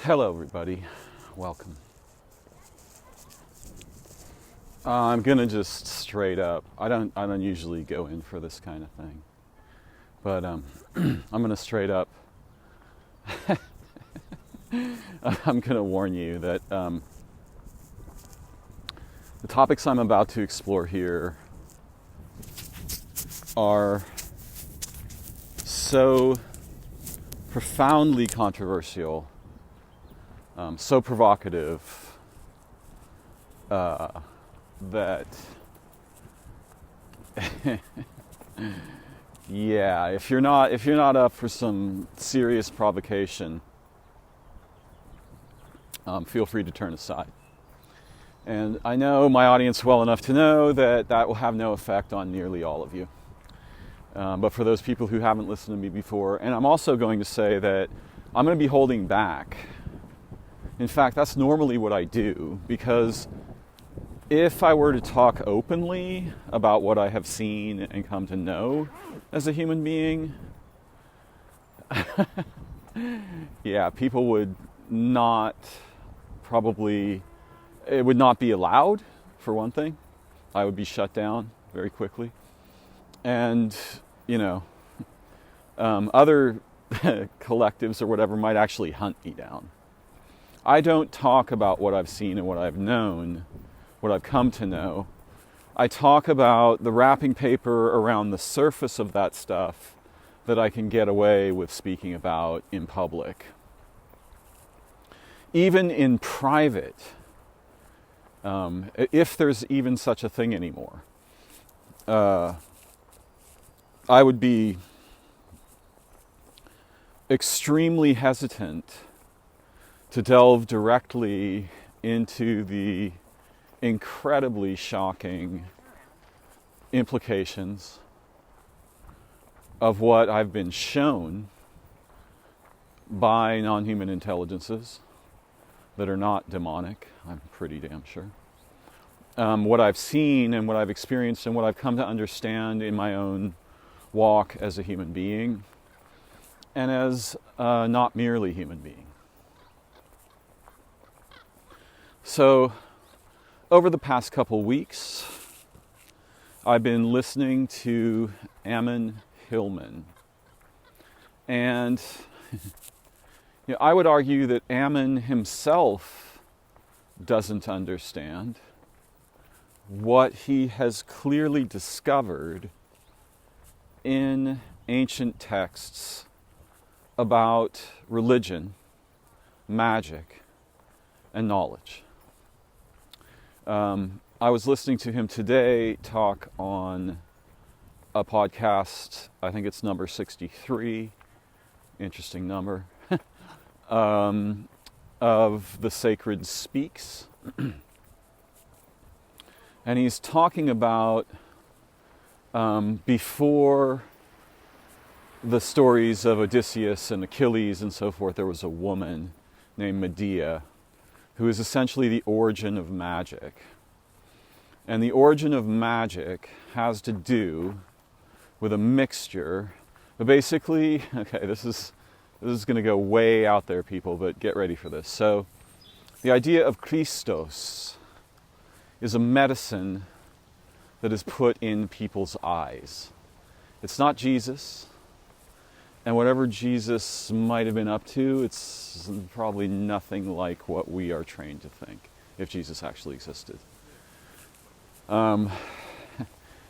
Hello, everybody. Welcome. I'm gonna just straight up. I don't usually go in for this kind of thing, but I'm gonna straight up. I'm gonna warn you that the topics I'm about to explore here are so profoundly controversial, so provocative, that yeah, if you're not up for some serious provocation, feel free to turn aside. And I know my audience well enough to know that will have no effect on nearly all of you. But for those people who haven't listened to me before, and I'm also going to say that I'm going to be holding back. In fact, that's normally what I do, because if I were to talk openly about what I have seen and come to know as a human being, yeah, people would not it would not be allowed, for one thing. I would be shut down very quickly. And, other collectives or whatever might actually hunt me down. I don't talk about what I've seen and what I've known, what I've come to know. I talk about the wrapping paper around the surface of that stuff that I can get away with speaking about in public. Even in private, if there's even such a thing anymore, I would be extremely hesitant to delve directly into the incredibly shocking implications of what I've been shown by non-human intelligences that are not demonic, I'm pretty damn sure. What I've seen and what I've experienced and what I've come to understand in my own walk as a human being and as not merely human being. So, over the past couple weeks, I've been listening to Ammon Hillman. And I would argue that Ammon himself doesn't understand what he has clearly discovered in ancient texts about religion, magic, and knowledge. I was listening to him today talk on a podcast, I think it's number 63, interesting number, of The Sacred Speaks. And he's talking about before the stories of Odysseus and Achilles and so forth, there was a woman named Medusae who is essentially the origin of magic. And the origin of magic has to do with a mixture, but basically, okay, this is going to go way out there, people, but get ready for this. So, the idea of Christos is a medicine that is put in people's eyes. It's not Jesus, and whatever Jesus might have been up to, it's probably nothing like what we are trained to think, if Jesus actually existed. And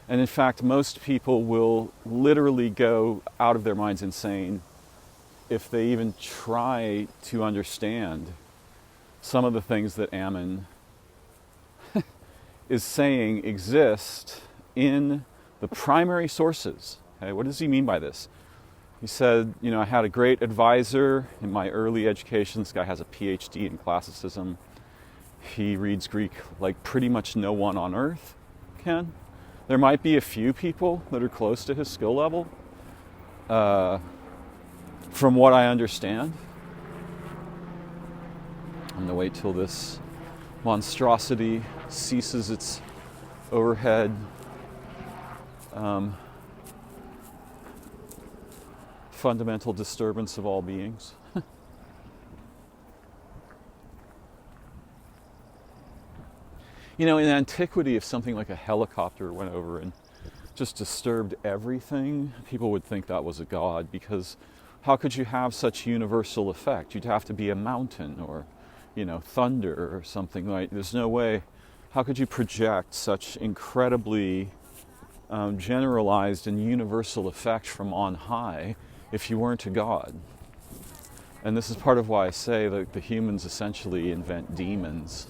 in fact, most people will literally go out of their minds insane if they even try to understand some of the things that Ammon is saying exist in the primary sources. Okay, what does he mean by this? He said, I had a great advisor in my early education. This guy has a PhD in classicism. He reads Greek like pretty much no one on earth can. There might be a few people that are close to his skill level, from what I understand. I'm going to wait till this monstrosity ceases its overhead fundamental disturbance of all beings. You know, in antiquity, if something like a helicopter went over and just disturbed everything, people would think that was a god, because how could you have such universal effect? You'd have to be a mountain or, you know, thunder or something. Like, there's no way. How could you project such incredibly generalized and universal effect from on high if you weren't a god? And this is part of why I say that the humans essentially invent demons,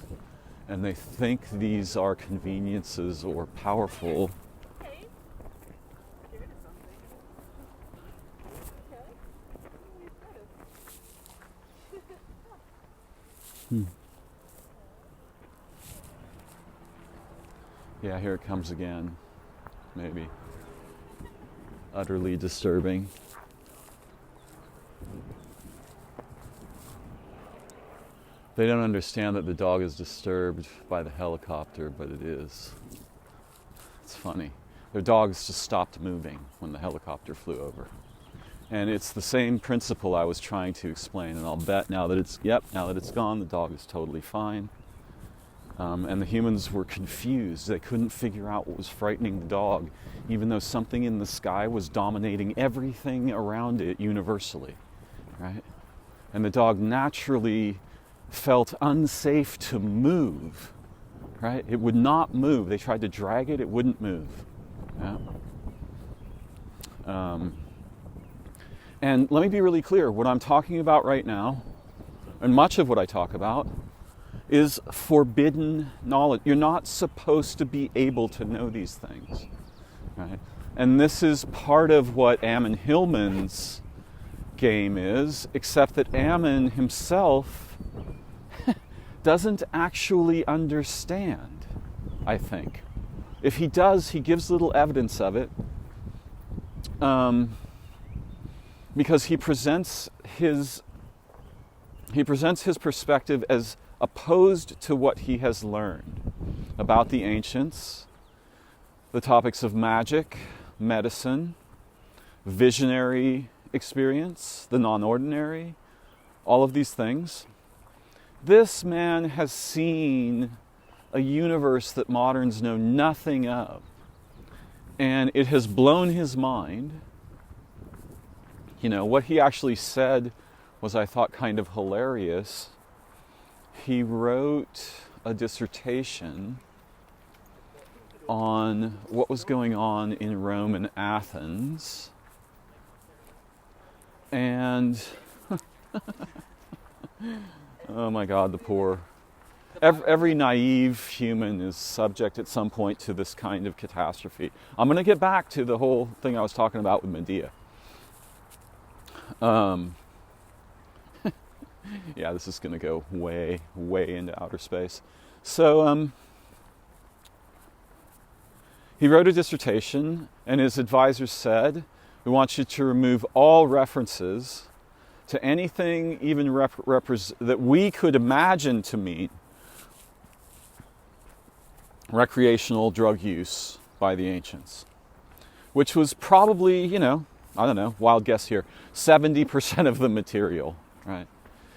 and they think these are conveniences or powerful. Yeah, here it comes again. Maybe. Utterly disturbing. They don't understand that the dog is disturbed by the helicopter, but it is. It's funny. Their dogs just stopped moving when the helicopter flew over. And it's the same principle I was trying to explain, and I'll bet now that it's gone, the dog is totally fine. And the humans were confused. They couldn't figure out what was frightening the dog, even though something in the sky was dominating everything around it universally, right? And the dog naturally felt unsafe to move, right? It would not move. They tried to drag it, it wouldn't move. Yeah? And let me be really clear, what I'm talking about right now, and much of what I talk about, is forbidden knowledge. You're not supposed to be able to know these things, right? And this is part of what Ammon Hillman's game is, except that Ammon himself doesn't actually understand, I think. If he does, he gives little evidence of it, because he presents his perspective as opposed to what he has learned about the ancients, the topics of magic, medicine, visionary experience, the non-ordinary, all of these things. This man has seen a universe that moderns know nothing of, and it has blown his mind. You know, what he actually said was, I thought, kind of hilarious. He wrote a dissertation on what was going on in Rome and Athens, and oh my God, the poor. Every naive human is subject at some point to this kind of catastrophe. I'm going to get back to the whole thing I was talking about with Medea. Yeah, this is going to go way, way into outer space. So, he wrote a dissertation, and his advisors said, we want you to remove all references to anything even that we could imagine to mean recreational drug use by the ancients, which was probably, you know, I don't know, wild guess here, 70% of the material, right?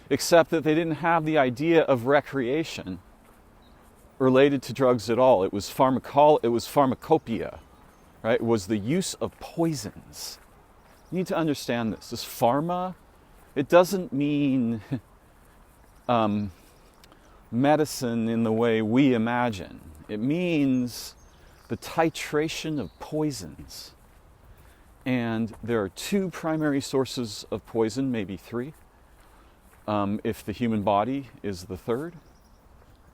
Except that they didn't have the idea of recreation related to drugs at all. It was pharmacopoeia, right? It was the use of poisons. You need to understand this. This pharma, it doesn't mean medicine in the way we imagine. It means the titration of poisons. And there are two primary sources of poison, maybe three, if the human body is the third.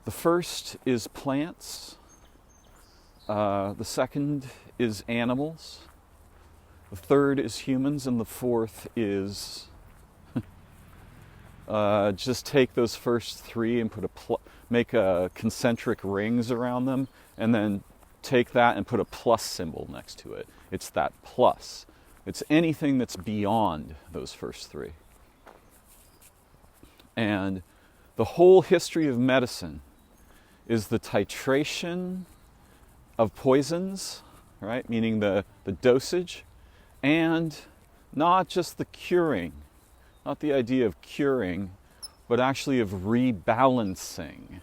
The first is plants. The second is animals. The third is humans. And the fourth is just take those first three and make a concentric rings around them, and then take that and put a plus symbol next to it. It's that plus. It's anything that's beyond those first three. And the whole history of medicine is the titration of poisons, right? Meaning the dosage, and not just the curing, not the idea of curing, but actually of rebalancing.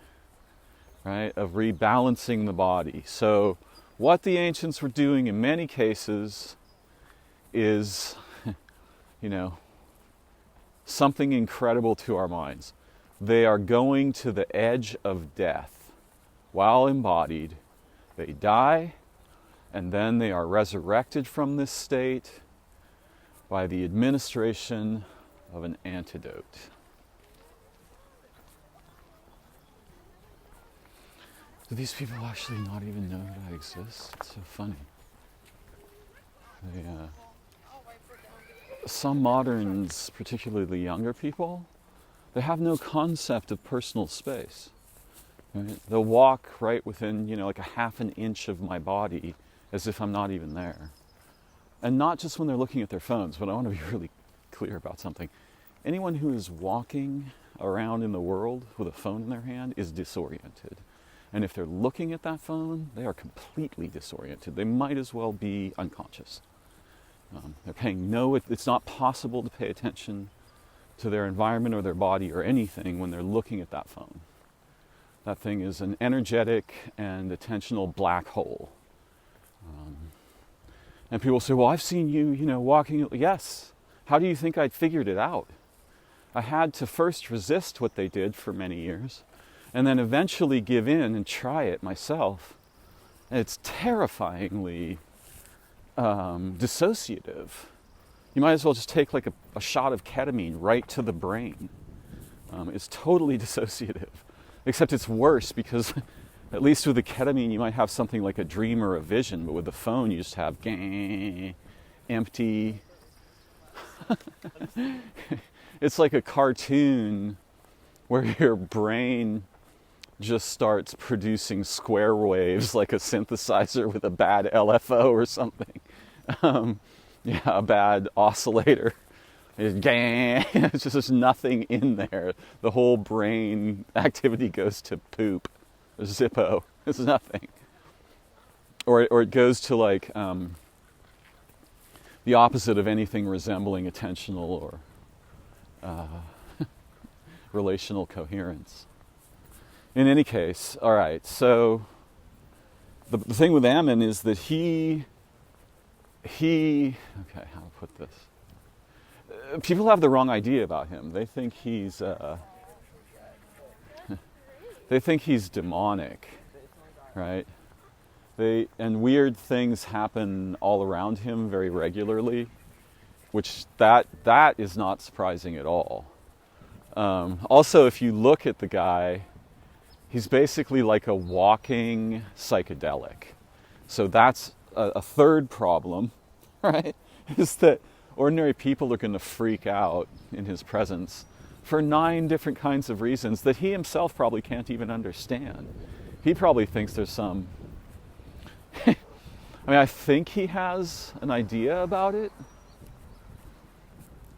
right, of rebalancing the body. So what the ancients were doing in many cases is, something incredible to our minds. They are going to the edge of death while embodied. They die, and then they are resurrected from this state by the administration of an antidote. Do these people actually not even know that I exist? It's so funny. Some moderns, particularly younger people, they have no concept of personal space. Right? They'll walk right within, like a half an inch of my body as if I'm not even there. And not just when they're looking at their phones, but I want to be really clear about something. Anyone who is walking around in the world with a phone in their hand is disoriented. And if they're looking at that phone, they are completely disoriented. They might as well be unconscious. They're paying it's not possible to pay attention to their environment or their body or anything when they're looking at that phone. That thing is an energetic and attentional black hole. And people say, well, I've seen you, walking. Yes. How do you think I'd figured it out? I had to first resist what they did for many years, and then eventually give in and try it myself. And it's terrifyingly dissociative. You might as well just take like a shot of ketamine right to the brain. It's totally dissociative. Except it's worse because at least with the ketamine you might have something like a dream or a vision, but with the phone you just have empty. It's like a cartoon where your brain just starts producing square waves like a synthesizer with a bad LFO or something. A bad oscillator. It's just there's nothing in there. The whole brain activity goes to poop. Zippo. It's nothing. Or it goes to like the opposite of anything resembling attentional or relational coherence. In any case, all right, so the thing with Ammon is that he, okay, how to put this? People have the wrong idea about him. They think he's demonic, right? And weird things happen all around him very regularly, which that is not surprising at all. Also, if you look at the guy, he's basically like a walking psychedelic. So that's a third problem, right? Is that ordinary people are going to freak out in his presence for 9 different kinds of reasons that he himself probably can't even understand. He probably thinks there's some... I think he has an idea about it.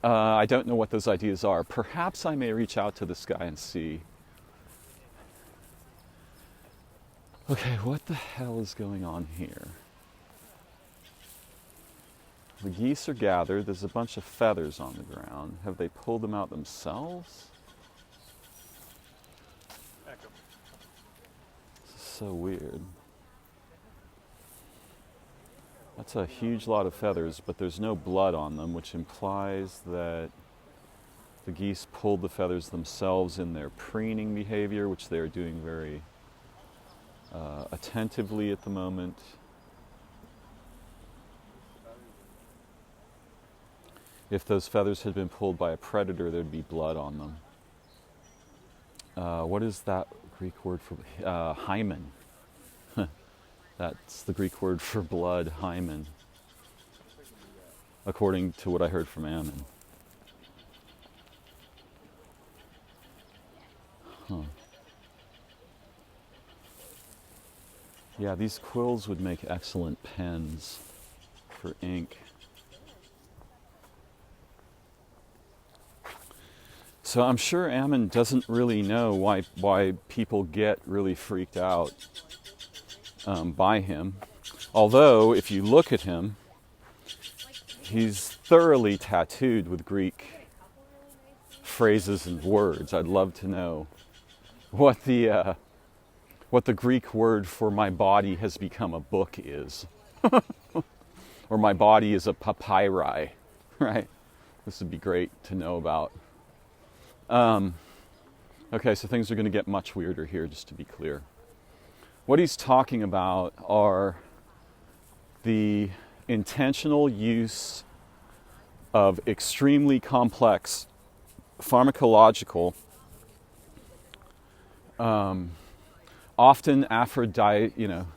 I don't know what those ideas are. Perhaps I may reach out to this guy and see. Okay, what the hell is going on here? The geese are gathered. There's a bunch of feathers on the ground. Have they pulled them out themselves? This is so weird. That's a huge lot of feathers, but there's no blood on them, which implies that the geese pulled the feathers themselves in their preening behavior, which they are doing very attentively at the moment. If those feathers had been pulled by a predator, there'd be blood on them. What is that Greek word for hymen? That's the Greek word for blood, hymen, according to what I heard from Ammon. Yeah, these quills would make excellent pens for ink. So I'm sure Ammon doesn't really know why people get really freaked out by him. Although, if you look at him, he's thoroughly tattooed with Greek phrases and words. I'd love to know what what the Greek word for my body has become a book is. Or my body is a papyri, right? This would be great to know about. Okay, so things are going to get much weirder here, just to be clear. What he's talking about are the intentional use of extremely complex pharmacological, often aphrodisiacal,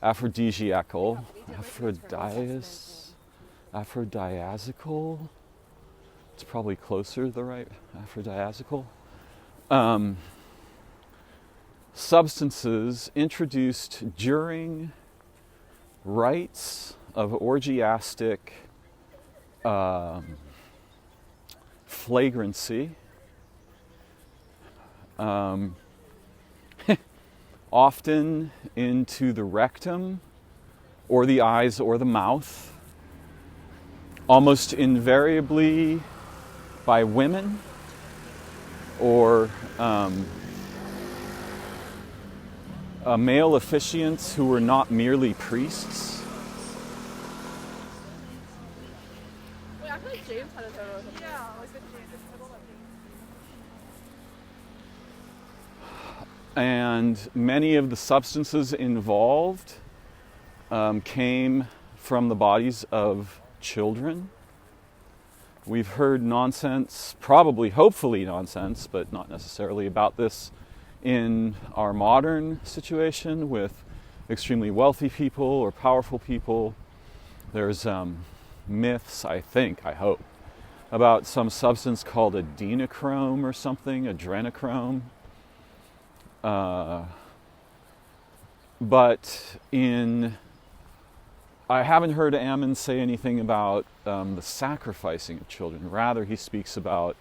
aphrodisiacal, it's probably closer to the right, aphrodisiacal, substances introduced during rites of orgiastic flagrancy, often into the rectum or the eyes or the mouth, almost invariably by women or male officiants who were not merely priests. Wait, I feel like James had a photo of him. Yeah, like the James. And many of the substances involved came from the bodies of children. We've heard nonsense, probably, hopefully nonsense, but not necessarily, about this in our modern situation with extremely wealthy people or powerful people. There's myths, I hope, about some substance called adrenochrome or something, adrenochrome. But I haven't heard Ammon say anything about the sacrificing of children. Rather, he speaks about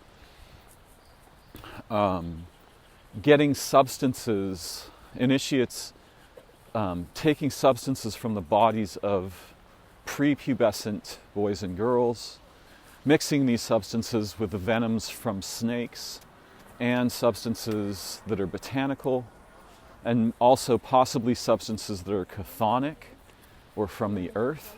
getting substances, initiates taking substances from the bodies of prepubescent boys and girls, mixing these substances with the venoms from snakes and substances that are botanical, and also possibly substances that are chthonic or from the earth,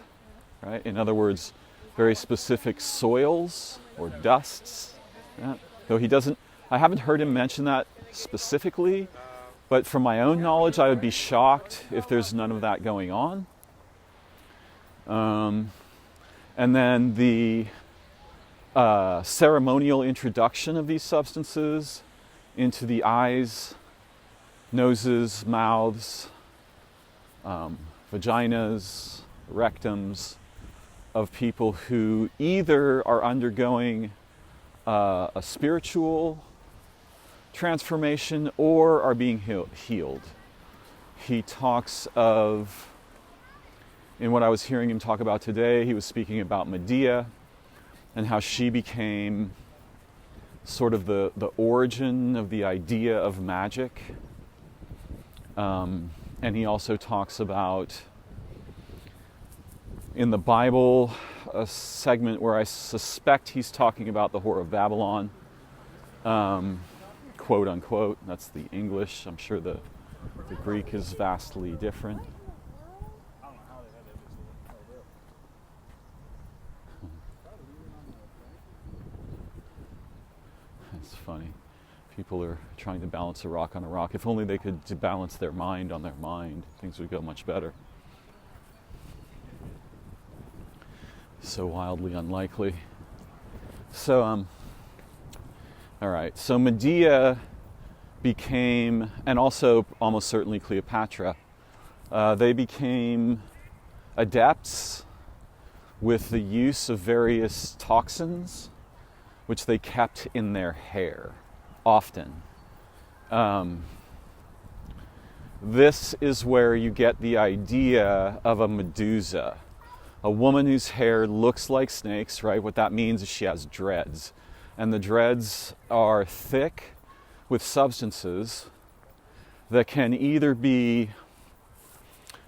right? In other words, very specific soils or dusts. Yeah. Though I haven't heard him mention that specifically, but from my own knowledge, I would be shocked if there's none of that going on. And then the ceremonial introduction of these substances into the eyes, noses, mouths, vaginas, rectums of people who either are undergoing a spiritual transformation or are being healed. He talks of, in what I was hearing him talk about today, he was speaking about Medea and how she became sort of the origin of the idea of magic. And he also talks about, in the Bible, a segment where I suspect he's talking about the Whore of Babylon, quote unquote. That's the English. I'm sure the Greek is vastly different. It's funny. People are trying to balance a rock on a rock. If only they could balance their mind on their mind, things would go much better. So wildly unlikely. So, all right. So Medea became, and also almost certainly Cleopatra, they became adepts with the use of various toxins, which they kept in their hair, often. This is where you get the idea of a Medusae, a woman whose hair looks like snakes, right? What that means is she has dreads. And the dreads are thick with substances that can either be,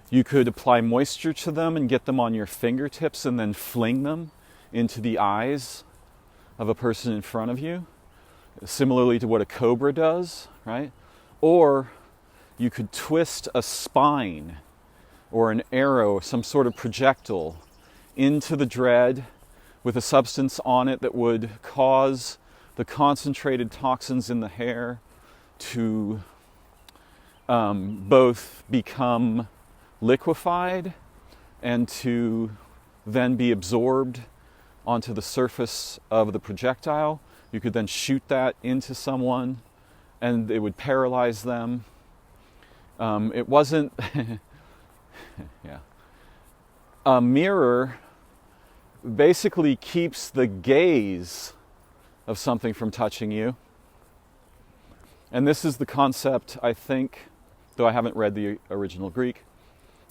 you could apply moisture to them and get them on your fingertips and then fling them into the eyes of a person in front of you, similarly to what a cobra does, right? Or you could twist a spine or an arrow, some sort of projectile, into the dread with a substance on it that would cause the concentrated toxins in the hair to both become liquefied and to then be absorbed onto the surface of the projectile. You could then shoot that into someone and it would paralyze them. It wasn't... yeah. A mirror basically keeps the gaze of something from touching you. And this is the concept, I think, though I haven't read the original Greek,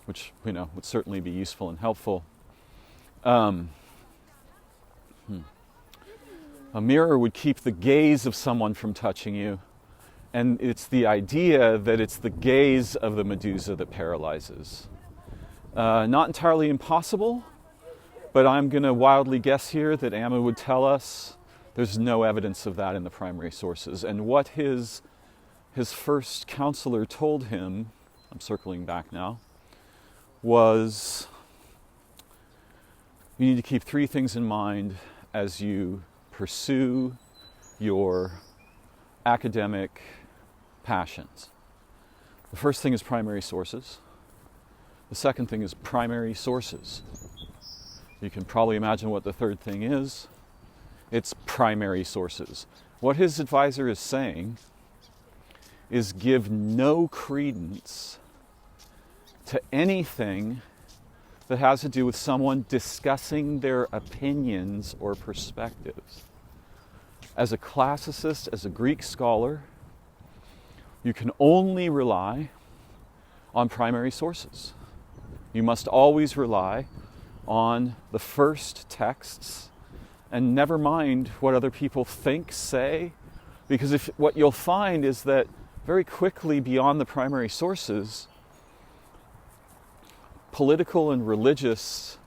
which, would certainly be useful and helpful. A mirror would keep the gaze of someone from touching you. And it's the idea that it's the gaze of the Medusa that paralyzes. Not entirely impossible, but I'm going to wildly guess here that Ammon would tell us there's no evidence of that in the primary sources. And what his first counselor told him, I'm circling back now, was you need to keep three things in mind as you pursue your academic passions. The first thing is primary sources. The second thing is primary sources. You can probably imagine what the third thing is. It's primary sources. What his advisor is saying is give no credence to anything that has to do with someone discussing their opinions or perspectives. As a classicist, as a Greek scholar, you can only rely on primary sources. You must always rely on the first texts and never mind what other people think, say, because what you'll find is that very quickly beyond the primary sources, political and religious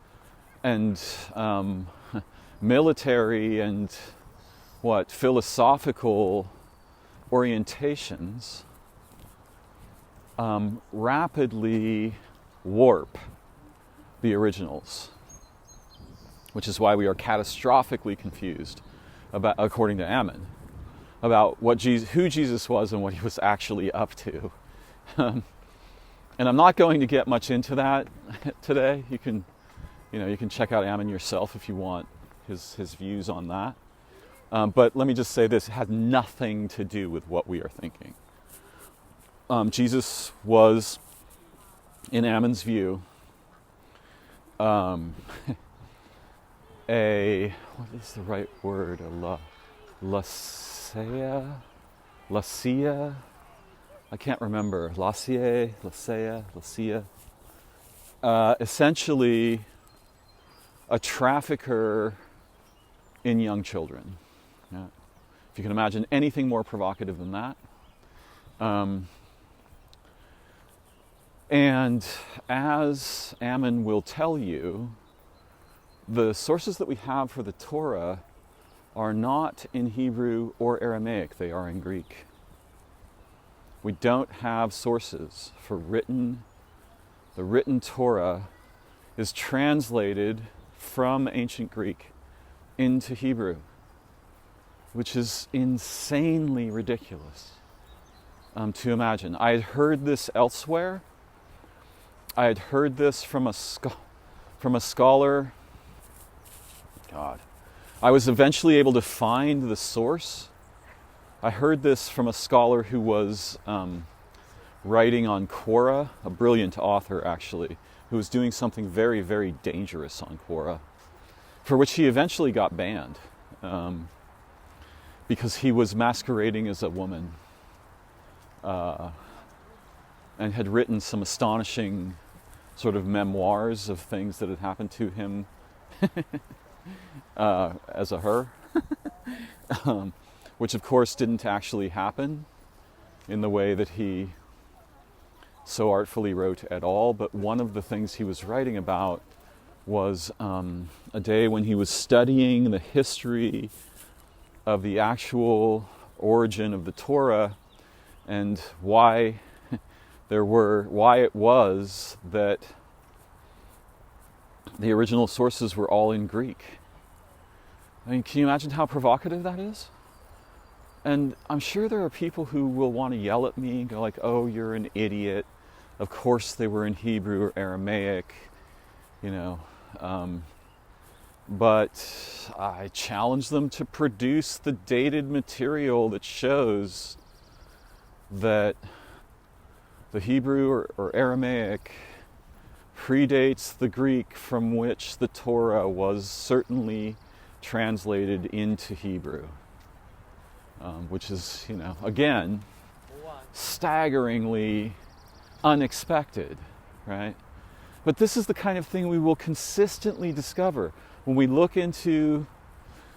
and military and philosophical orientations rapidly warp the originals, which is why we are catastrophically confused about, according to Ammon, about who Jesus was and what he was actually up to. And I'm not going to get much into that today. You can check out Ammon yourself if you want his views on that. But let me just say this: it has nothing to do with what we are thinking. Jesus was, in Ammon's view, what is the right word? Lacia? I can't remember. Lacia. Essentially, a trafficker in young children. Yeah. If you can imagine anything more provocative than that. And as Ammon will tell you, the sources that we have for the Torah are not in Hebrew or Aramaic, they are in Greek. We don't have sources for the written Torah is translated from ancient Greek into Hebrew, which is insanely ridiculous to imagine. I had heard this elsewhere. I had heard this from a scholar. God. I was eventually able to find the source. I heard this from a scholar who was writing on Quora, a brilliant author actually, who was doing something very, very dangerous on Quora, for which he eventually got banned because he was masquerading as a woman and had written some astonishing sort of memoirs of things that had happened to him as a her, which of course didn't actually happen in the way that he so artfully wrote at all. But one of the things he was writing about was a day when he was studying the history of the actual origin of the Torah and why why it was that the original sources were all in Greek. I mean, can you imagine how provocative that is? And I'm sure there are people who will want to yell at me and go like, oh, you're an idiot. Of course they were in Hebrew or Aramaic, you know. But I challenge them to produce the dated material that shows that the Hebrew or Aramaic predates the Greek from which the Torah was certainly translated into Hebrew, which is, you know, again, staggeringly unexpected, right? But this is the kind of thing we will consistently discover when we look into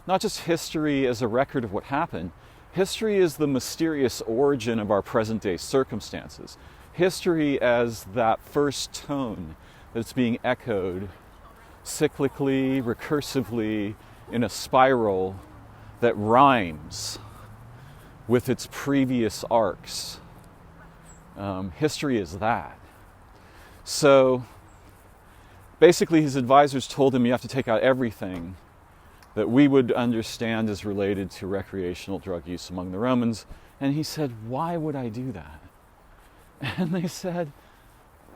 not just history as a record of what happened. History is the mysterious origin of our present day circumstances. History as that first tone that's being echoed cyclically, recursively, in a spiral that rhymes with its previous arcs. History is that. So basically his advisors told him you have to take out everything that we would understand as related to recreational drug use among the Romans. And he said, why would I do that? And they said,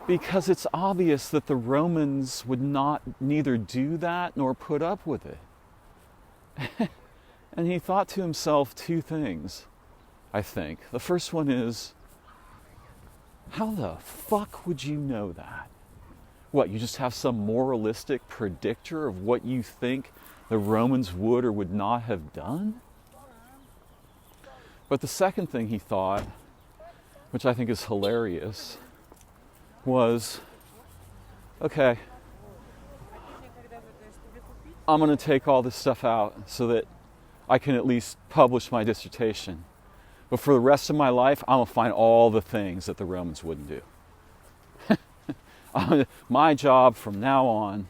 because it's obvious that the Romans would neither do that nor put up with it. And he thought to himself two things, I think. The first one is, how the fuck would you know that? What, you just have some moralistic predictor of what you think the Romans would or would not have done? But the second thing he thought, which I think is hilarious, was, okay, I'm going to take all this stuff out so that I can at least publish my dissertation. But for the rest of my life, I'm going to find all the things that the Romans wouldn't do. My job from now on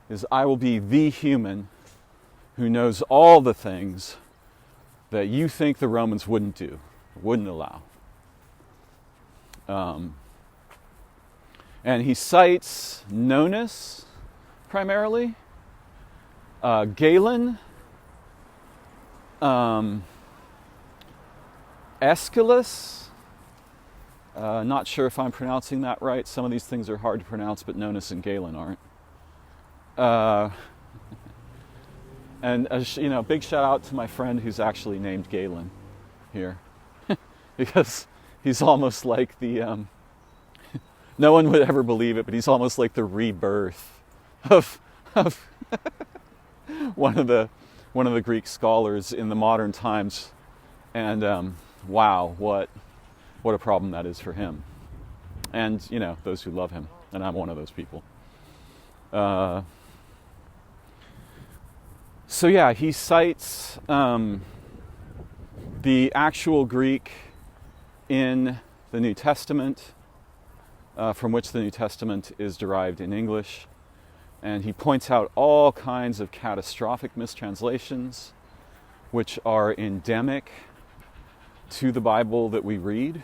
is I will be the human who knows all the things that you think the Romans wouldn't do, wouldn't allow. And he cites Nonus, primarily, Galen, Aeschylus. Not sure if I'm pronouncing that right. Some of these things are hard to pronounce, but Nonus and Galen aren't. And big shout out to my friend who's actually named Galen here, because he's almost like the. No one would ever believe it, but he's almost like the rebirth of one of the Greek scholars in the modern times, and wow, what a problem that is for him, and those who love him, and I'm one of those people. So yeah, he cites the actual Greek in the New Testament, from which the New Testament is derived in English. And he points out all kinds of catastrophic mistranslations which are endemic to the Bible that we read.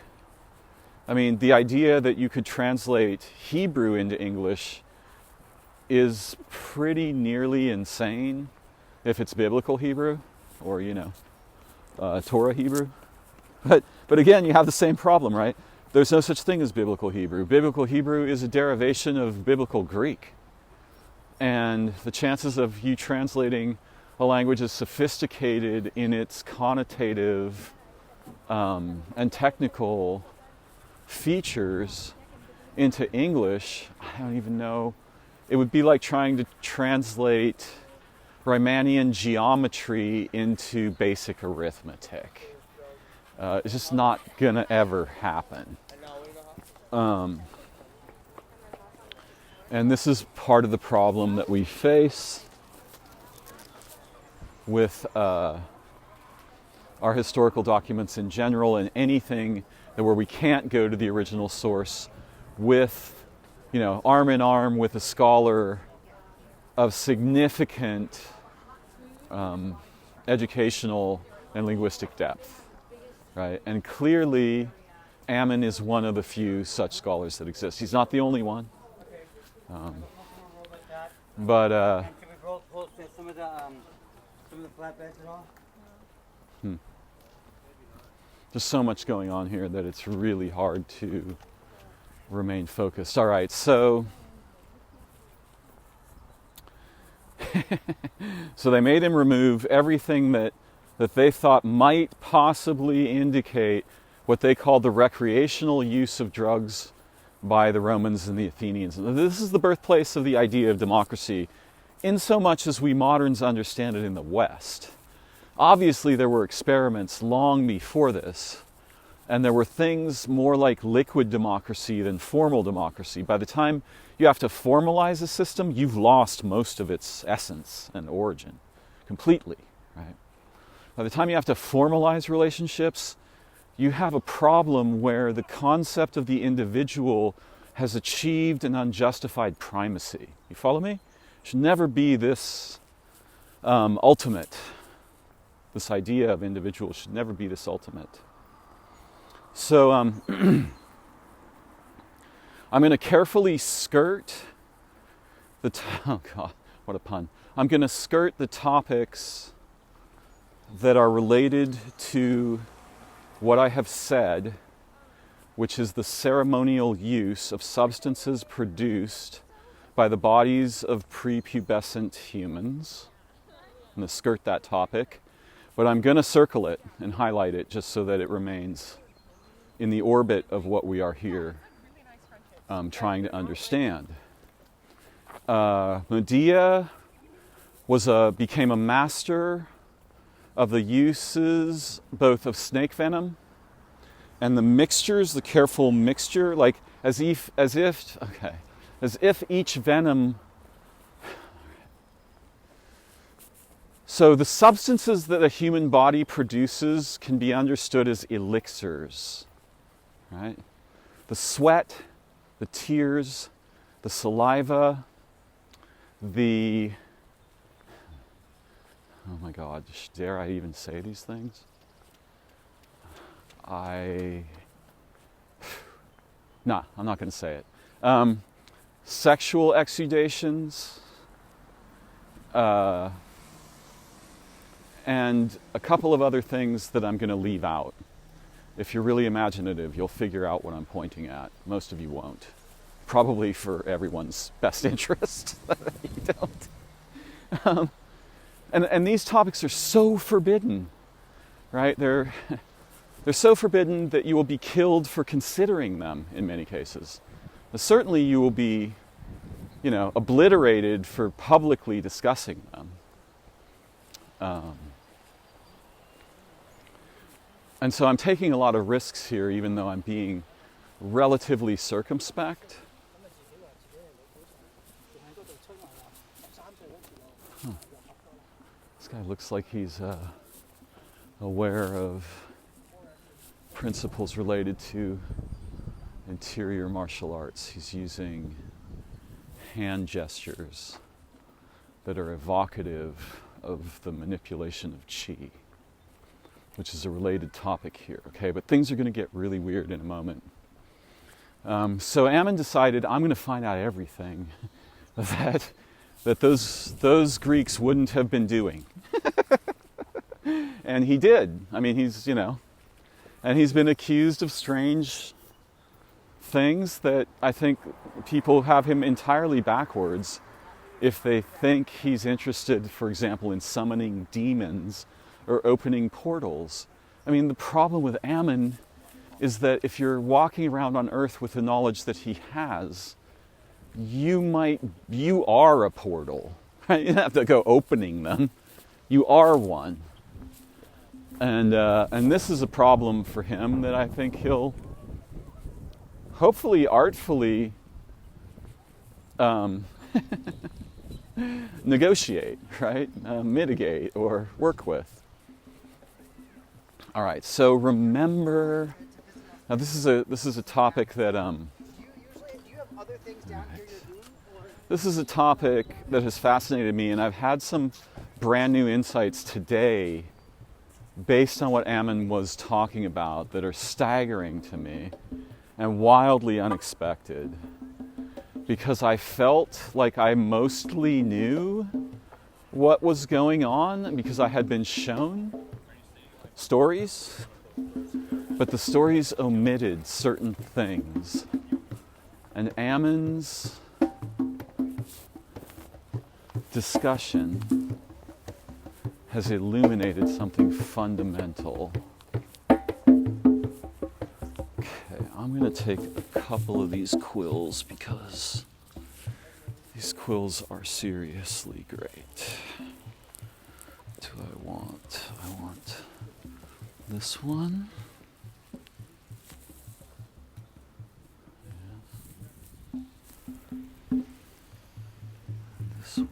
I mean, the idea that you could translate Hebrew into English is pretty nearly insane if it's biblical Hebrew or, Torah Hebrew. But again, you have the same problem, right? There's no such thing as biblical Hebrew. Biblical Hebrew is a derivation of biblical Greek. And the chances of you translating a language as sophisticated in its connotative and technical features into English, I don't even know. It would be like trying to translate Riemannian geometry into basic arithmetic. It's just not gonna ever happen. And this is part of the problem that we face with our historical documents in general, and anything where we can't go to the original source with, arm in arm with a scholar of significant educational and linguistic depth, right? And clearly Ammon is one of the few such scholars that exist. He's not the only one. But And can we post some of the flatbeds and all? there's so much going on here that it's really hard to remain focused. All right, so so they made him remove everything that they thought might possibly indicate what they called the recreational use of drugs by the Romans and the Athenians. And this is the birthplace of the idea of democracy, in so much as we moderns understand it in the West. Obviously, there were experiments long before this, and there were things more like liquid democracy than formal democracy. By the time you have to formalize a system, you've lost most of its essence and origin completely, right? By the time you have to formalize relationships, you have a problem where the concept of the individual has achieved an unjustified primacy. You follow me? It should never be this ultimate. This idea of individual should never be this ultimate. So I'm going to carefully skirt oh God, what a pun. I'm going to skirt the topics that are related to what I have said, which is the ceremonial use of substances produced by the bodies of prepubescent humans. I'm going to skirt that topic, but I'm going to circle it and highlight it just so that it remains in the orbit of what we are here trying to understand. Medea became a master of the uses both of snake venom and the mixtures, the careful mixture, like as if each venom. So the substances that a human body produces can be understood as elixirs, right? The sweat, the tears, the saliva, oh my God, dare I even say these things? I'm not going to say it. Sexual exudations, and a couple of other things that I'm going to leave out. If you're really imaginative, you'll figure out what I'm pointing at. Most of you won't. Probably for everyone's best interest that you don't. And these topics are so forbidden, right? They're so forbidden that you will be killed for considering them in many cases. But certainly you will be, obliterated for publicly discussing them. And so I'm taking a lot of risks here, even though I'm being relatively circumspect. This guy looks like he's aware of principles related to interior martial arts. He's using hand gestures that are evocative of the manipulation of chi, which is a related topic here, okay? But things are going to get really weird in a moment. So Ammon decided, I'm going to find out everything that those Greeks wouldn't have been doing. And he did. I mean, and he's been accused of strange things that I think people have him entirely backwards if they think he's interested, for example, in summoning demons or opening portals. I mean, the problem with Ammon is that if you're walking around on Earth with the knowledge that he has, you are a portal. Right? You don't have to go opening them. You are one. And this is a problem for him that I think he'll hopefully artfully negotiate, right? Mitigate or work with. All right, so remember, now this is a topic that this is a topic that has fascinated me, and I've had some brand new insights today based on what Ammon was talking about, that are staggering to me and wildly unexpected, because I felt like I mostly knew what was going on because I had been shown stories, but the stories omitted certain things. And Ammon's discussion has illuminated something fundamental. Okay, I'm going to take a couple of these quills because these quills are seriously great. What do I want? I want this one. This one.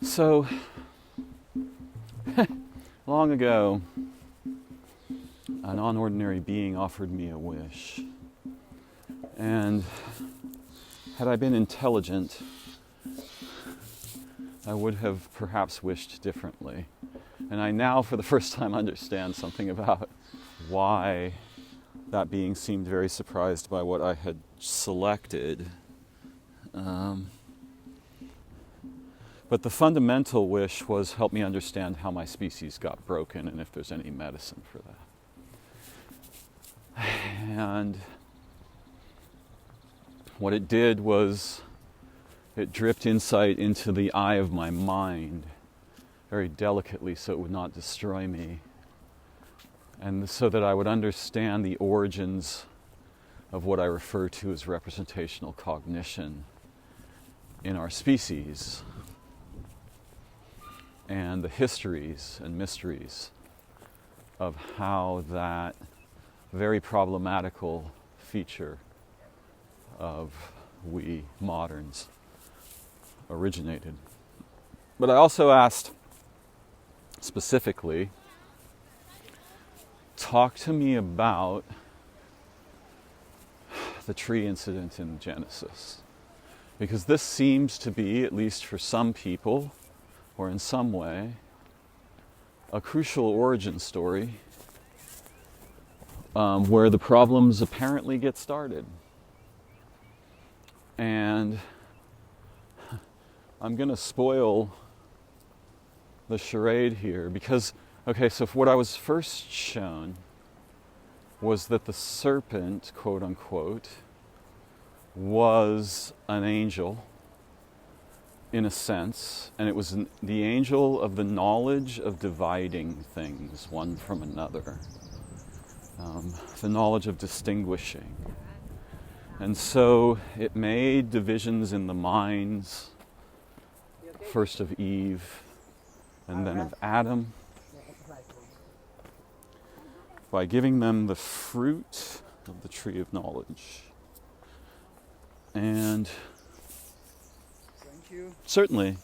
So, long ago, a non-ordinary being offered me a wish. And had I been intelligent, I would have perhaps wished differently. And I now, for the first time, understand something about why that being seemed very surprised by what I had selected. But the fundamental wish was help me understand how my species got broken and if there's any medicine for that. And what it did was it dripped insight into the eye of my mind very delicately so it would not destroy me. And so that I would understand the origins of what I refer to as representational cognition in our species, and the histories and mysteries of how that very problematical feature of we moderns originated. But I also asked specifically, talk to me about the tree incident in Genesis. Because this seems to be, at least for some people, or in some way, a crucial origin story where the problems apparently get started. And I'm going to spoil the charade here because, okay, so what I was first shown was that the serpent, quote unquote, was an angel in a sense, and it was the angel of the knowledge of dividing things one from another, the knowledge of distinguishing. And so it made divisions in the minds, first of Eve and then of Adam, by giving them the fruit of the tree of knowledge. And certainly,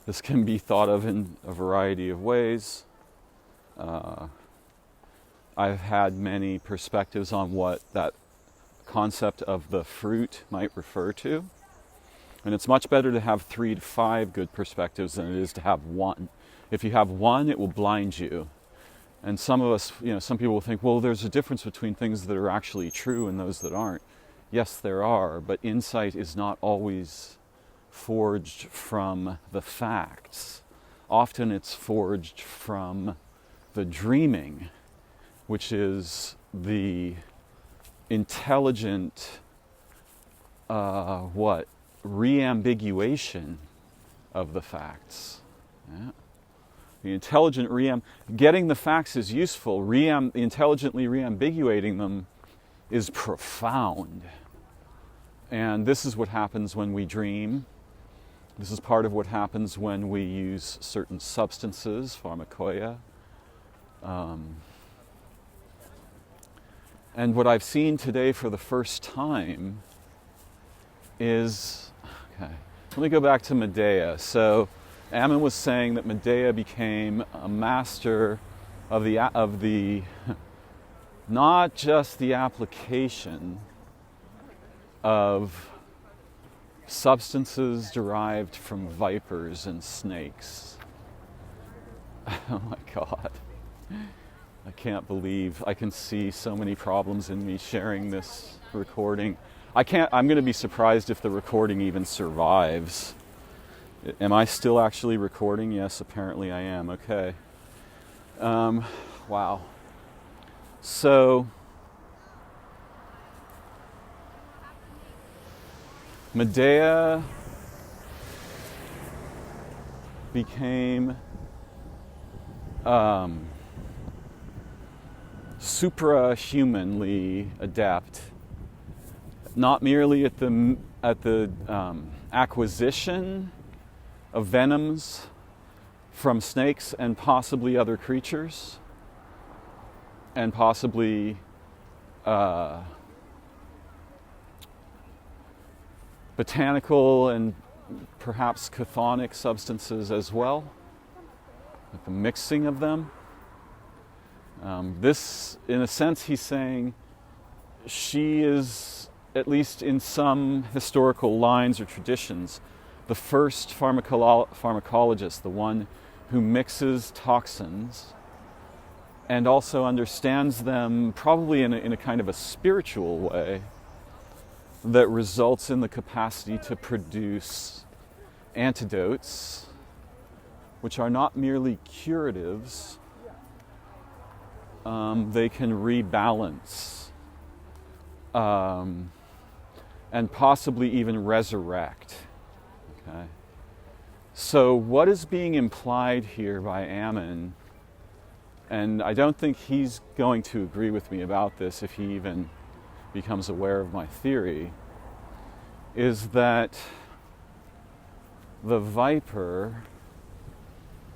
this can be thought of in a variety of ways. I've had many perspectives on what that concept of the fruit might refer to. And it's much better to have 3 to 5 good perspectives than it is to have one. If you have one, it will blind you. And some of us, some people will think, well, there's a difference between things that are actually true and those that aren't. Yes, there are, but insight is not always forged from the facts. Often it's forged from the dreaming, which is the intelligent, re-ambiguation of the facts. Yeah? The intelligent getting the facts is useful. Intelligently reambiguating them is profound. And this is what happens when we dream. This is part of what happens when we use certain substances, pharmacopoeia. And what I've seen today for the first time is, okay, let me go back to Medea. So Ammon was saying that Medea became a master of the not just the application of substances derived from vipers and snakes. Oh my God. I can't believe I can see so many problems in me sharing this recording. I'm going to be surprised if the recording even survives. Am I still actually recording? Yes, apparently I am. Okay. Wow. So, Medea became suprahumanly adept, not merely at the acquisition of venoms from snakes and possibly other creatures, and possibly botanical and perhaps chthonic substances as well, like the mixing of them. This, in a sense, he's saying she is, at least in some historical lines or traditions, the first pharmacologist, the one who mixes toxins and also understands them probably in a kind of a spiritual way that results in the capacity to produce antidotes, which are not merely curatives. They can rebalance and possibly even resurrect. Okay. So what is being implied here by Ammon, and I don't think he's going to agree with me about this if he even becomes aware of my theory, is that the viper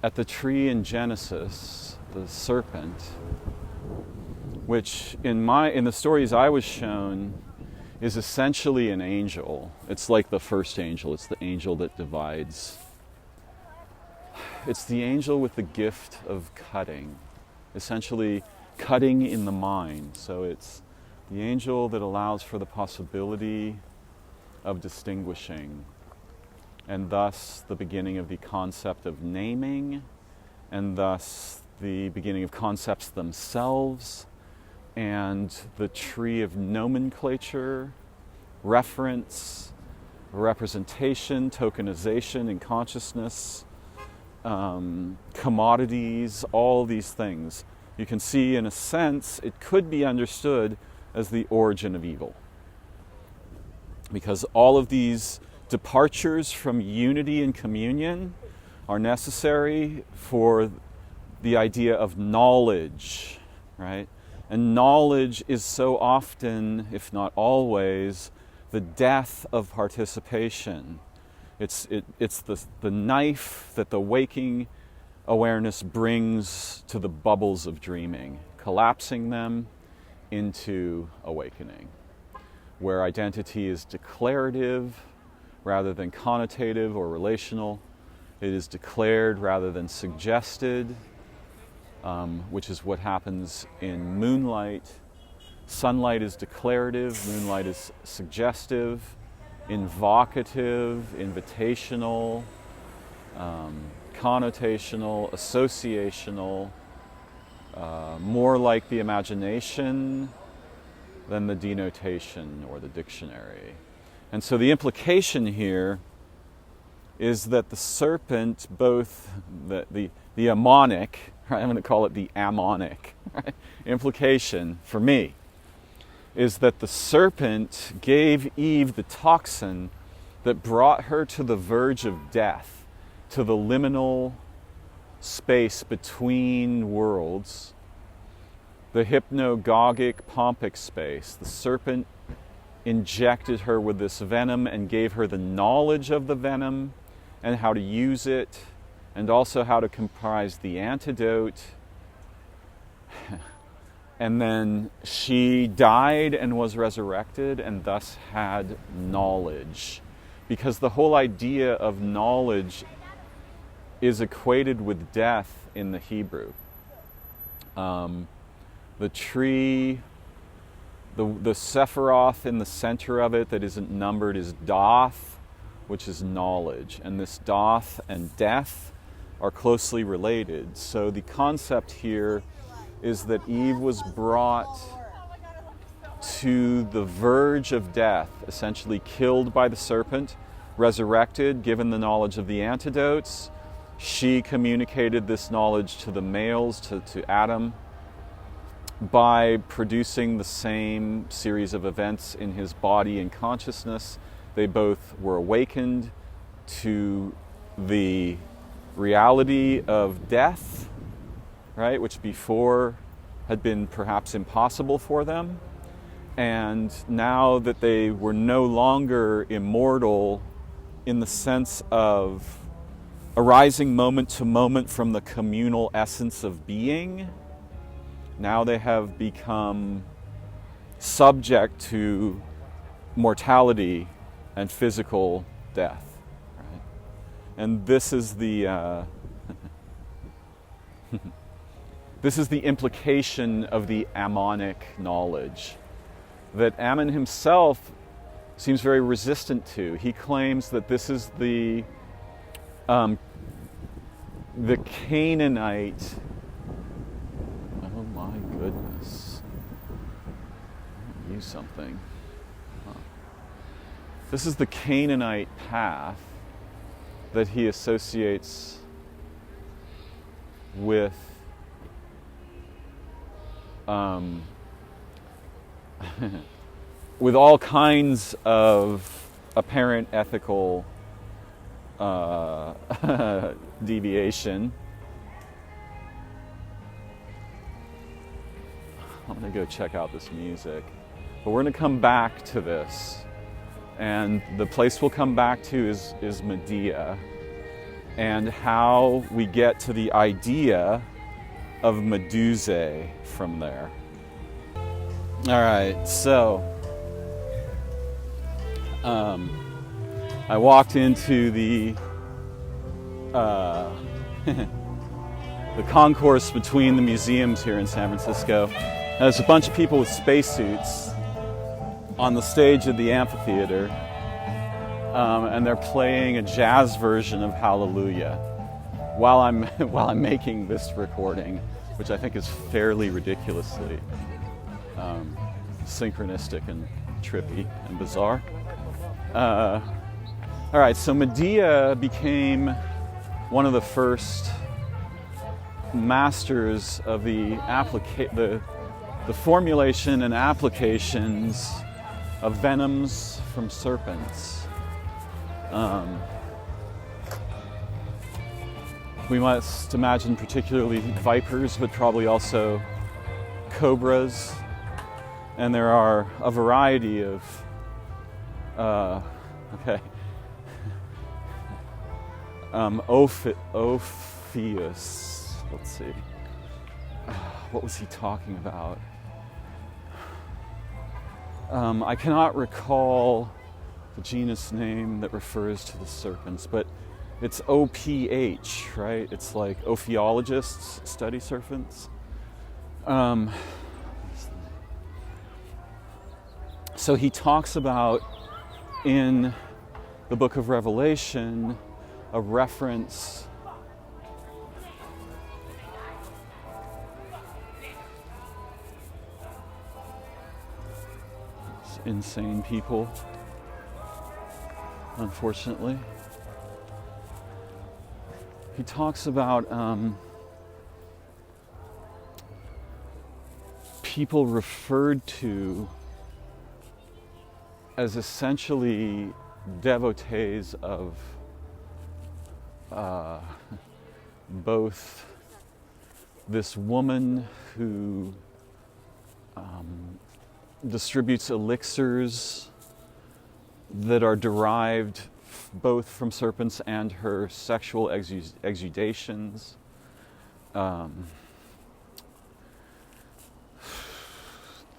at the tree in Genesis, the serpent, which in the stories I was shown is essentially an angel. It's like the first angel. It's the angel that divides. It's the angel with the gift of cutting, essentially cutting in the mind. So it's the angel that allows for the possibility of distinguishing, and thus the beginning of the concept of naming, and thus the beginning of concepts themselves, and the tree of nomenclature, reference, representation, tokenization in consciousness, commodities, all these things. You can see, in a sense, it could be understood as the origin of evil. Because all of these departures from unity and communion are necessary for the idea of knowledge, right? And knowledge is so often, if not always, the death of participation. It's the knife that the waking awareness brings to the bubbles of dreaming, collapsing them into awakening, where identity is declarative rather than connotative or relational. It is declared rather than suggested, which is what happens in moonlight. Sunlight is declarative, moonlight is suggestive, invocative, invitational, connotational, associational, more like the imagination than the denotation or the dictionary. And so the implication here is that the serpent, both the ammonic, right, I'm going to call it the ammonic, right, implication for me, is that the serpent gave Eve the toxin that brought her to the verge of death, to the liminal space between worlds, the hypnagogic pompic space. The serpent injected her with this venom and gave her the knowledge of the venom and how to use it, and also how to comprise the antidote. And then she died and was resurrected and thus had knowledge. Because the whole idea of knowledge is equated with death in the Hebrew. The tree, the Sephiroth in the center of it that isn't numbered is Doth, which is knowledge. And this Doth and death are closely related. So the concept here is that Eve was brought to the verge of death, essentially killed by the serpent, resurrected, given the knowledge of the antidotes. She communicated this knowledge to the males, to Adam, by producing the same series of events in his body and consciousness. They both were awakened to the reality of death, right, which before had been perhaps impossible for them. And now that they were no longer immortal in the sense of arising moment to moment from the communal essence of being, now they have become subject to mortality and physical death. Right? And this is the this is the implication of the ammonic knowledge that Ammon himself seems very resistant to. He claims that this is the Canaanite. Oh my goodness! Use something. Huh. This is the Canaanite path that he associates with with all kinds of apparent ethical deviation. I'm going to go check out this music. But we're going to come back to this. And the place we'll come back to is Medea, and how we get to the idea of Medusae from there. All right, so I walked into the the concourse between the museums here in San Francisco. There's a bunch of people with spacesuits on the stage of the amphitheater, and they're playing a jazz version of Hallelujah while I'm making this recording, which I think is fairly ridiculously synchronistic and trippy and bizarre. All right, so Medea became one of the first masters of the formulation and applications of venoms from serpents. We must imagine particularly vipers, but probably also cobras. And there are a variety of Ophius. Let's see. What was he talking about? I cannot recall the genus name that refers to the serpents, but it's OPH, right? It's like ophiologists study serpents. So he talks about, in the book of Revelation, a reference insane people, unfortunately. He talks about people referred to as essentially devotees of both this woman who distributes elixirs that are derived both from serpents and her sexual exudations.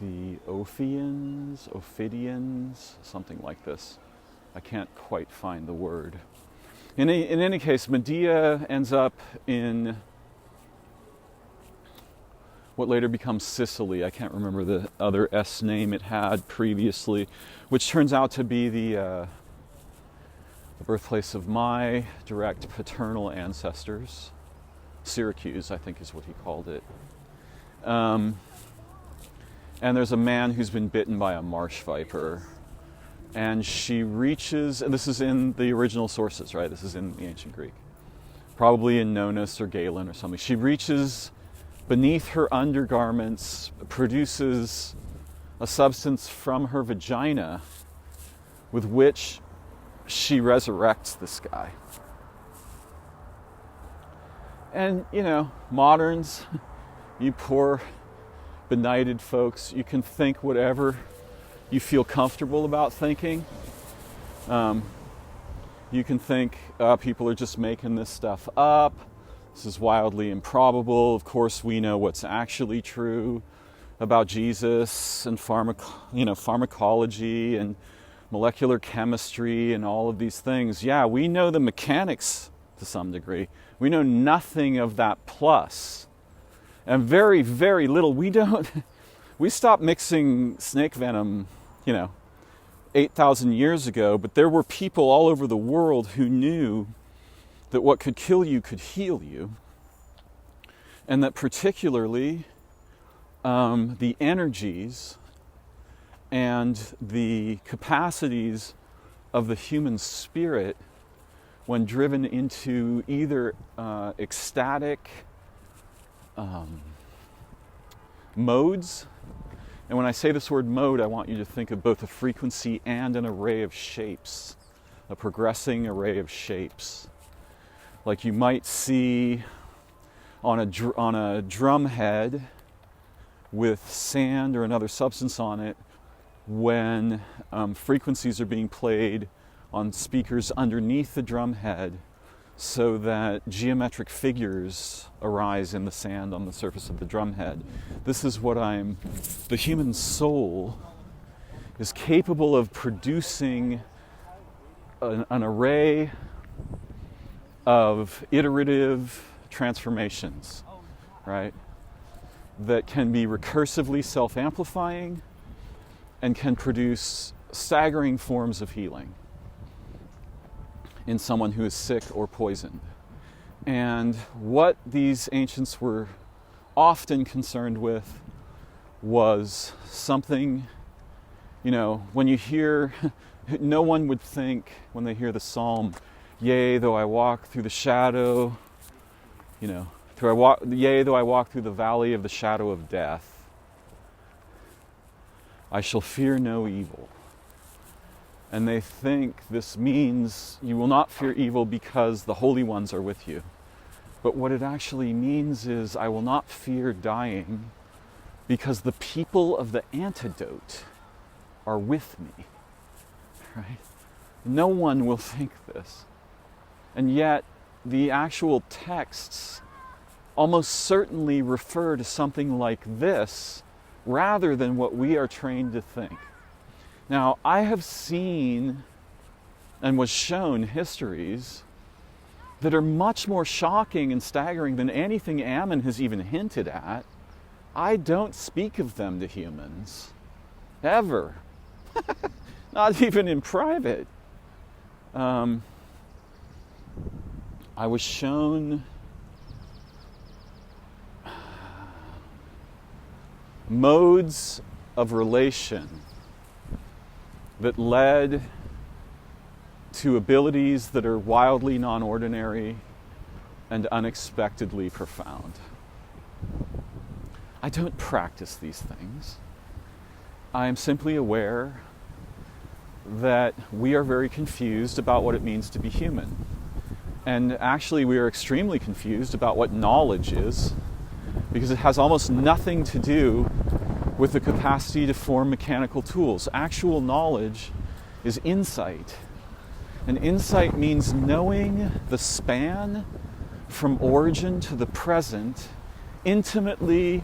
The Ophidians, something like this. I can't quite find the word. In any case, Medea ends up in what later becomes Sicily. I can't remember the other S name it had previously, which turns out to be the birthplace of my direct paternal ancestors. Syracuse, I think is what he called it. And there's a man who's been bitten by a marsh viper. And she reaches, and this is in the original sources, right? This is in the ancient Greek. Probably in Nonus or Galen or something. She reaches beneath her undergarments, produces a substance from her vagina with which she resurrects this guy. And, you know, moderns, you poor benighted folks, you can think whatever you feel comfortable about thinking. You can think people are just making this stuff up. This is wildly improbable. Of course, we know what's actually true about Jesus and pharmacology and molecular chemistry and all of these things. Yeah, we know the mechanics to some degree. We know nothing of that plus. And very, very little. We stopped mixing snake venom, 8,000 years ago, but there were people all over the world who knew that what could kill you could heal you. And that particularly the energies and the capacities of the human spirit, when driven into either ecstatic modes, and when I say this word mode, I want you to think of both a frequency and an array of shapes, a progressing array of shapes. Like you might see on a drum head with sand or another substance on it when frequencies are being played on speakers underneath the drum head, so that geometric figures arise in the sand on the surface of the drumhead. This is what the human soul is capable of producing an array of iterative transformations, right? That can be recursively self-amplifying and can produce staggering forms of healing in someone who is sick or poisoned. And what these ancients were often concerned with was something, when you hear, no one would think when they hear the psalm, yea, though I walk through the shadow, yea, though I walk through the valley of the shadow of death, I shall fear no evil. And they think this means you will not fear evil because the holy ones are with you. But what it actually means is I will not fear dying because the people of the antidote are with me. Right? No one will think this. And yet the actual texts almost certainly refer to something like this rather than what we are trained to think. Now, I have seen and was shown histories that are much more shocking and staggering than anything Ammon has even hinted at. I don't speak of them to humans, ever. Not even in private. I was shown modes of relation that led to abilities that are wildly non-ordinary and unexpectedly profound. I don't practice these things. I am simply aware that we are very confused about what it means to be human. And actually, we are extremely confused about what knowledge is, because it has almost nothing to do with the capacity to form mechanical tools. Actual knowledge is insight. And insight means knowing the span from origin to the present, intimately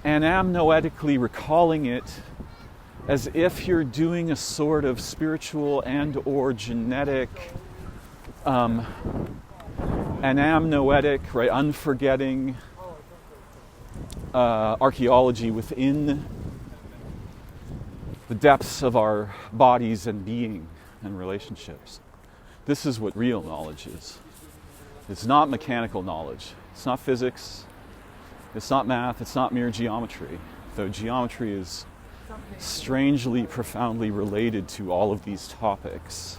and amnoetically recalling it as if you're doing a sort of spiritual and or genetic anamnoetic, right, unforgetting archaeology within the depths of our bodies and being and relationships. This is what real knowledge is. It's not mechanical knowledge. It's not physics. It's not math. It's not mere geometry, though geometry is strangely, profoundly related to all of these topics.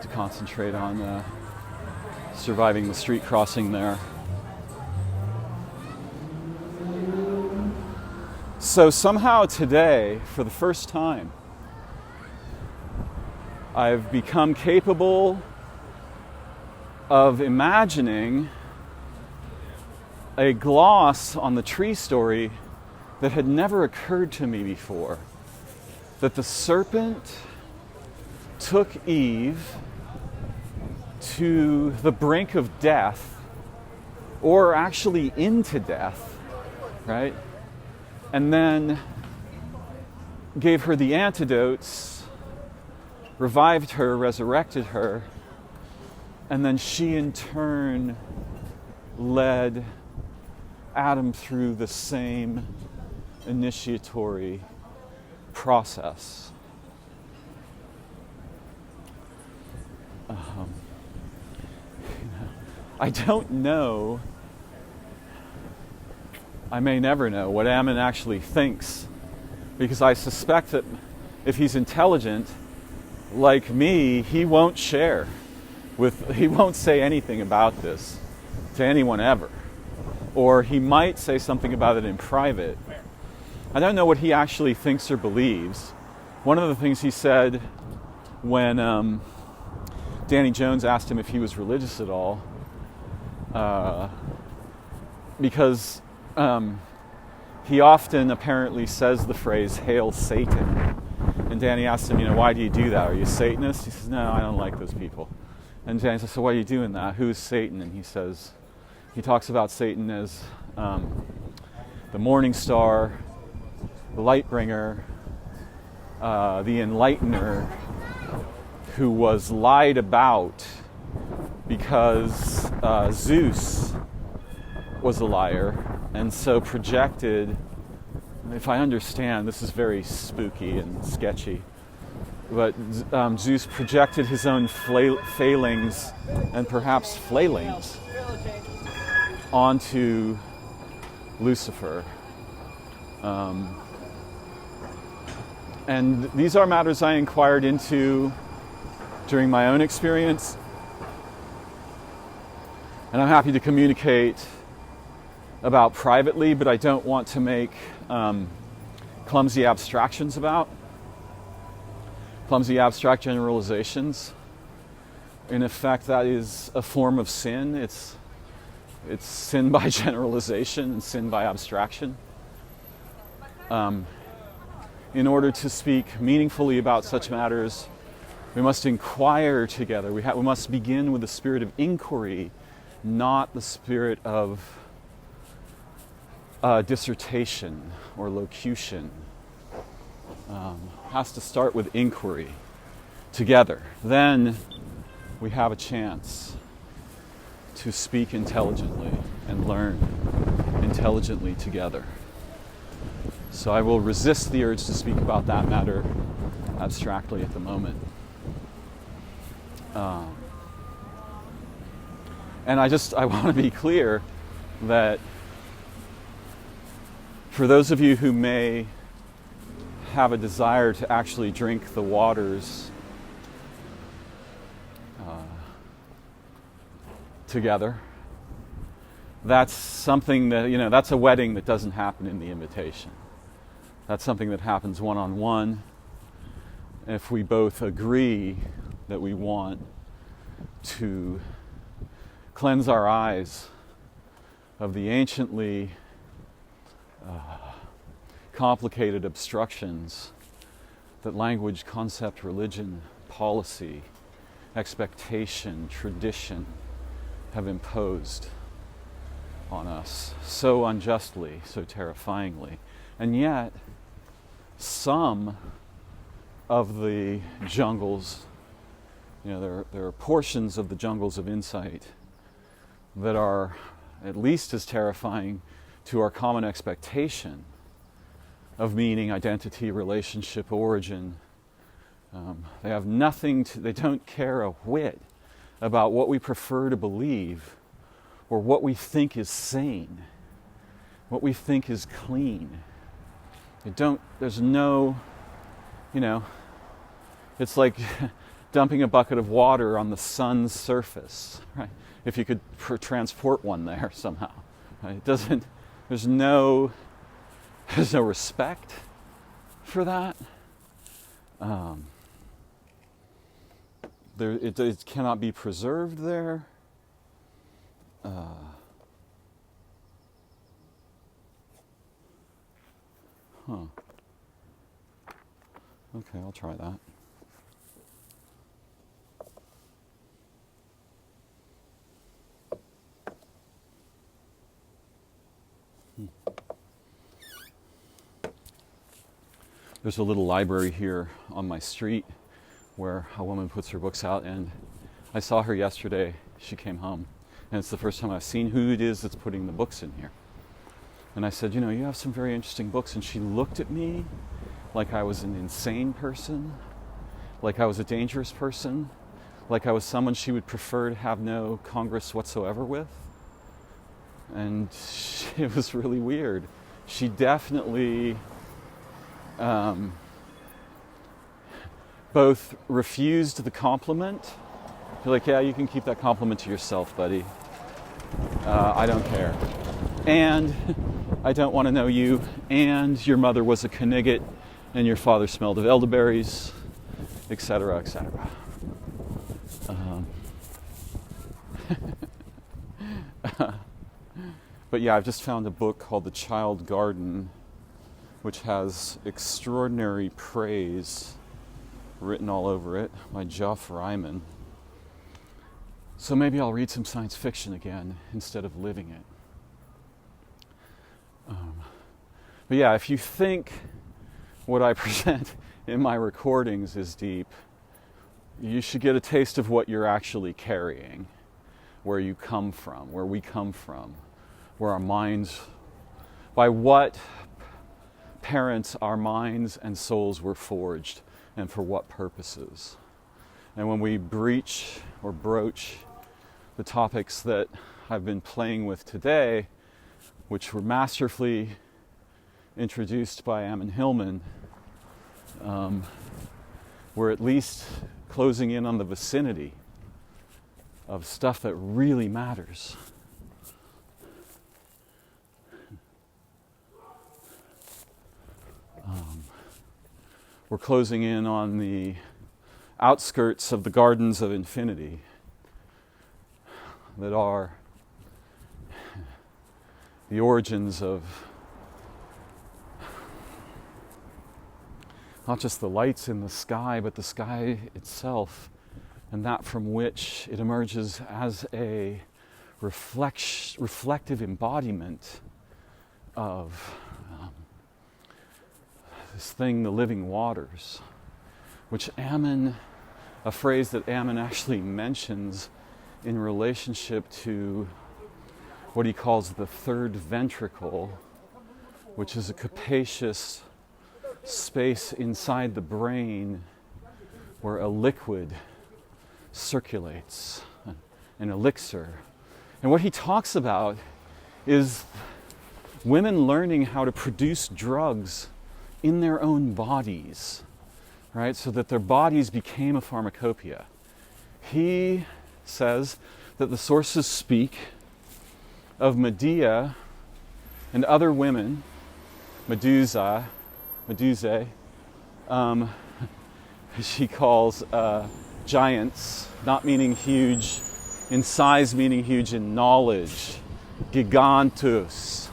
To concentrate on surviving the street crossing there. So somehow today, for the first time, I've become capable of imagining a gloss on the tree story that had never occurred to me before. That the serpent took Eve to the brink of death, or actually into death, right? And then gave her the antidotes, revived her, resurrected her, and then she in turn led Adam through the same initiatory process. I don't know, I may never know what Ammon actually thinks, because I suspect that if he's intelligent, like me, he won't share he won't say anything about this to anyone ever. Or he might say something about it in private. I don't know what he actually thinks or believes. One of the things he said when Danny Jones asked him if he was religious at all, because he often apparently says the phrase, "Hail Satan." And Danny asked him, why do you do that? Are you a Satanist? He says, no, I don't like those people. And Danny says, so why are you doing that? Who is Satan? And he talks about Satan as the morning star, the light bringer, the enlightener, who was lied about because Zeus was a liar, and so projected, if I understand, this is very spooky and sketchy, but Zeus projected his own failings and perhaps flailings onto Lucifer. And these are matters I inquired into during my own experience, and I'm happy to communicate about privately, but I don't want to make clumsy abstractions about. Clumsy abstract generalizations. In effect, that is a form of sin. It's sin by generalization and sin by abstraction. In order to speak meaningfully about such matters, we must inquire together. We must begin with the spirit of inquiry, not the spirit of dissertation or locution. Has to start with inquiry together. Then we have a chance to speak intelligently and learn intelligently together. So I will resist the urge to speak about that matter abstractly at the moment. And I want to be clear that for those of you who may have a desire to actually drink the waters together. That's something that, that's a wedding that doesn't happen in the invitation. That's something that happens one-on-one. If we both agree that we want to cleanse our eyes of the anciently complicated obstructions that language, concept, religion, policy, expectation, tradition have imposed on us so unjustly, so terrifyingly. And yet, some of the jungles, there are portions of the jungles of insight that are at least as terrifying to our common expectation of meaning, identity, relationship, origin. They have they don't care a whit about what we prefer to believe or what we think is sane, what we think is clean. There's no, it's like dumping a bucket of water on the sun's surface, right? If you could transport one there somehow, right? There's no respect for that. It cannot be preserved there. Okay, I'll try that. There's a little library here on my street where a woman puts her books out, and I saw her yesterday. She came home, and it's the first time I've seen who it is that's putting the books in here. And I said, you have some very interesting books. And she looked at me like I was an insane person, like I was a dangerous person, like I was someone she would prefer to have no congress whatsoever with. And it was really weird. She definitely both refused the compliment. You're like, yeah, you can keep that compliment to yourself, buddy. I don't care. And I don't want to know you. And your mother was a Knigget, and your father smelled of elderberries, etc., etc. But yeah, I've just found a book called The Child Garden, which has extraordinary praise written all over it by Geoff Ryman. So maybe I'll read some science fiction again instead of living it. But yeah, if you think what I present in my recordings is deep, you should get a taste of what you're actually carrying, where you come from, where we come from, where our minds, by what parents our minds and souls were forged, and for what purposes. And when we breach or broach the topics that I've been playing with today, which were masterfully introduced by Ammon Hillman, we're at least closing in on the vicinity of stuff that really matters. We're closing in on the outskirts of the gardens of infinity that are the origins of not just the lights in the sky, but the sky itself, and that from which it emerges as a reflective embodiment of this thing, the living waters, which Ammon, a phrase that Ammon actually mentions in relationship to what he calls the third ventricle, which is a capacious space inside the brain where a liquid circulates, an elixir. And what he talks about is women learning how to produce drugs in their own bodies, right? So that their bodies became a pharmacopoeia. He says that the sources speak of and other women, Medusae, she calls giants, not meaning huge in size, meaning huge in knowledge, gigantus.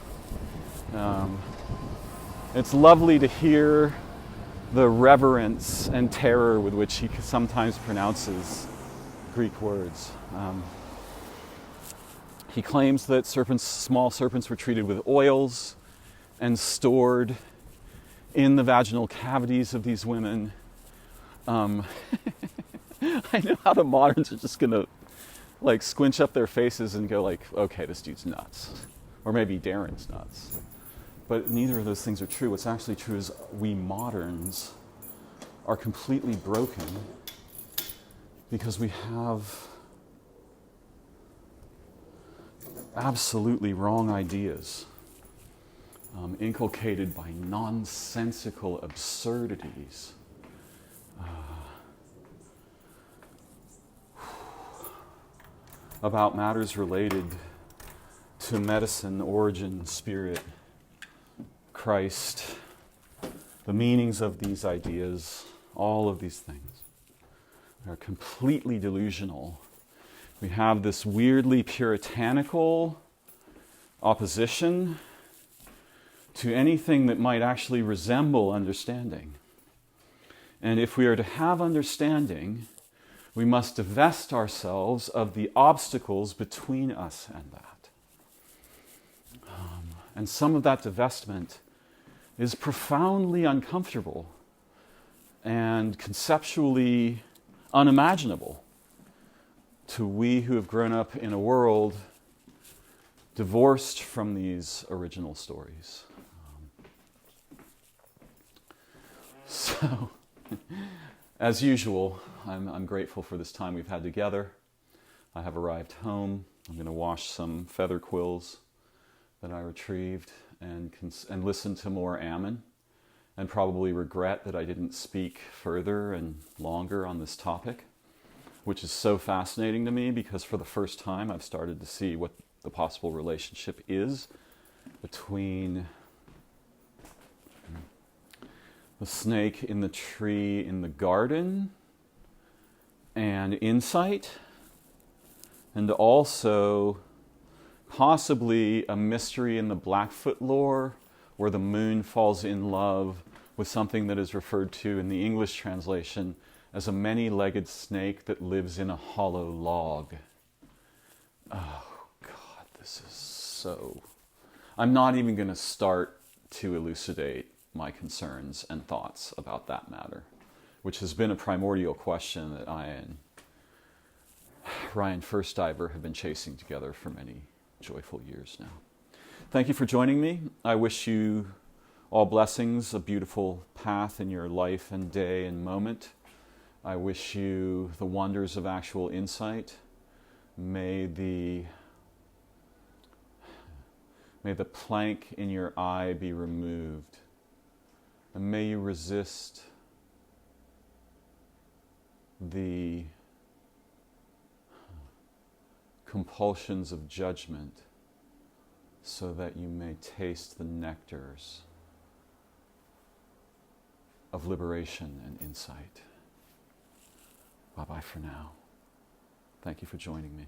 It's lovely to hear the reverence and terror with which he sometimes pronounces Greek words. He claims that small serpents were treated with oils and stored in the vaginal cavities of these women. I know how the moderns are just gonna like squinch up their faces and go like, okay, this dude's nuts. Or maybe Darren's nuts. But neither of those things are true. What's actually true is we moderns are completely broken because we have absolutely wrong ideas inculcated by nonsensical absurdities. About matters related to medicine, origin, spirit, Christ, the meanings of these ideas, all of these things are completely delusional. We have this weirdly puritanical opposition to anything that might actually resemble understanding. And if we are to have understanding, we must divest ourselves of the obstacles between us and that. And some of that divestment is profoundly uncomfortable and conceptually unimaginable to we who have grown up in a world divorced from these original stories. So, as usual, I'm grateful for this time we've had together. I have arrived home. I'm going to wash some feather quills that I retrieved and listen to more Ammon, and probably regret that I didn't speak further and longer on this topic, which is so fascinating to me because for the first time I've started to see what the possible relationship is between the snake in the tree in the garden and insight, and also possibly a mystery in the Blackfoot lore where the moon falls in love with something that is referred to in the English translation as a many-legged snake that lives in a hollow log. Oh, God, this is so... I'm not even going to start to elucidate my concerns and thoughts about that matter, which has been a primordial question that I and Ryan Firstdiver have been chasing together for many joyful years now. Thank you for joining me. I wish you all blessings, a beautiful path in your life and day and moment. I wish you the wonders of actual insight. May the plank in your eye be removed. And may you resist the compulsions of judgment so that you may taste the nectars of liberation and insight. Bye-bye for now. Thank you for joining me.